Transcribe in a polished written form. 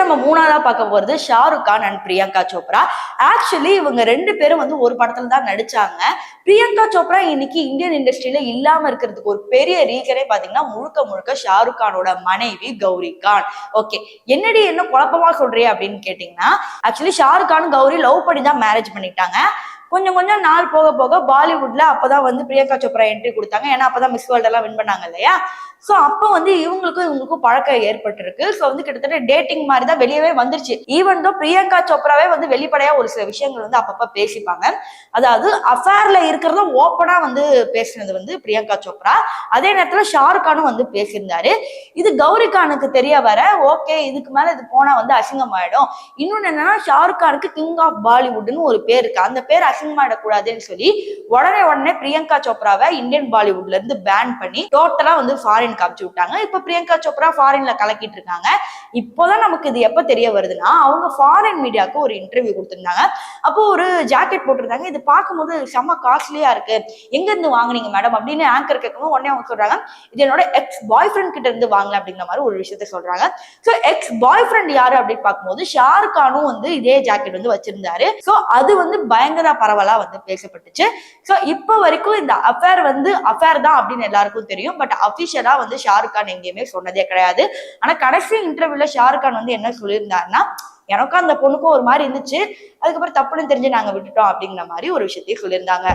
நம்ம மூணாவதா பார்க்க போறது ஷாருக் கான் அண்ட் பிரியங்கா சோப்ரா. ஆக்சுவலி இவங்க ரெண்டு பேரும் வந்து ஒரு படத்துல தான் நடிச்சாங்க. பிரியங்கா சோப்ரா இன்னைக்கு இந்தியன் இண்டஸ்ட்ரியில இல்லாம இருக்கிறதுக்கு ஒரு பெரிய ரீசனே பாத்தீங்கன்னா முழுக்க முழுக்க ஷாருக் கானோட மனைவி கௌரி கான். ஓகே, என்னடி என்ன குழப்பமா சொல்றிய அப்படின்னு கேட்டீங்கன்னா, ஆக்சுவலி ஷாருக் கான் கௌரி லவ் பண்ணி தான் மேரேஜ் பண்ணிட்டாங்க. கொஞ்சம் கொஞ்சம் நாள் போக போக பாலிவுட்ல அப்பதான் வந்து பிரியங்கா சோப்ரா என்ட்ரி கொடுத்தாங்க. ஏன்னா அப்பதான் மிஸ் வேர்ல்ட் எல்லாம் வின் பண்ணாங்க இல்லையா. சோ அப்ப வந்து இவங்களுக்கும் பழக்கம் ஏற்பட்டிருக்கு. சோ வந்து கிட்டத்தட்ட டேட்டிங் மாதிரி தான் வெளியவே வந்துருச்சு. ஈவன் தோ பிரியங்கா சோப்ராவே வந்து வெளிப்படையா ஒரு சில விஷயங்கள் வந்து அப்பப்ப பேசிப்பாங்க. அதாவது அஃபேர்ல இருக்கிறத ஓப்பனா வந்து பேசினது வந்து பிரியங்கா சோப்ரா. அதே நேரத்துல ஷாருக் கானும் வந்து பேசியிருந்தாரு. இது கௌரி கானுக்கு தெரிய வர ஓகே, இதுக்கு மேல இது போனா வந்து அசிங்கமாயிடும். இன்னொன்னு என்னன்னா, ஷாருக் கானுக்கு கிங் ஆஃப் பாலிவுட்னு ஒரு பேர் இருக்கு. அந்த பேர் அசிங்கமாயிடக்கூடாதுன்னு சொல்லி உடனே பிரியங்கா சோப்ராவை இந்தியன் பாலிவுட்ல இருந்து பேன் பண்ணி டோட்டலா வந்து ஃபாரின் காமிச்சு விட்டாங்க. இப்ப பிரியங்கா சோப்ரா ஃபாரின்ல கலக்கிட்டு இருக்காங்க. இப்போதான் நமக்கு இது எப்ப தெரிய வருதுன்னா, அவங்க ஃபாரின் மீடியாவுக்கு ஒரு இன்டர்வியூ கொடுத்திருந்தாங்க. அப்போ ஒரு ஜாக்கெட் போட்டிருந்தாங்க. இது பார்க்கும்போது செம்ம காஸ்ட்லியா இருக்கு, எங்க இருந்து வாங்குனீங்க மேடம் அப்படின்னு ஆங்கர் கேட்கும்போது உடனே அவங்க சொல்றாங்க, இது என்னோட எக்ஸ் பாய் ஃப்ரெண்ட் கிட்ட இருந்து வாங்கல அப்படிங்கிற மாதிரி ஒரு விஷயத்த சொல்றாங்க. சோ எக்ஸ் பாய் ஃப்ரெண்ட் யாரு அப்படின்னு பார்க்கும்போது ஷாருக் கானும் வந்து இதே ஜாக்கெட் வந்து வச்சிருந்தாரு. சோ அது வந்து பயங்கர பரவலா வந்து பேசப்பட்டுச்சு. சோ இப்போ வரைக்கும் இந்த அஃபேர் வந்து அஃபேர் தான் அப்படின்னு எல்லாருக்கும் தெரியும். பட் அபிஷியலா வந்து ஷாருக் கான் எங்கேயுமே சொன்னதே கிடையாது. ஆனா கடைசி இன்டர்வியூல ஷாருக் கான் வந்து என்ன சொல்லியிருந்தாருன்னா, எனக்கும் அந்த பொண்ணுக்கும் ஒரு மாதிரி இருந்துச்சு, அதுக்கப்புறம் தப்புன்னு தெரிஞ்சு நாங்க விட்டுட்டோம் அப்படிங்கிற மாதிரி ஒரு விஷயத்தையும் சொல்லியிருந்தாங்க.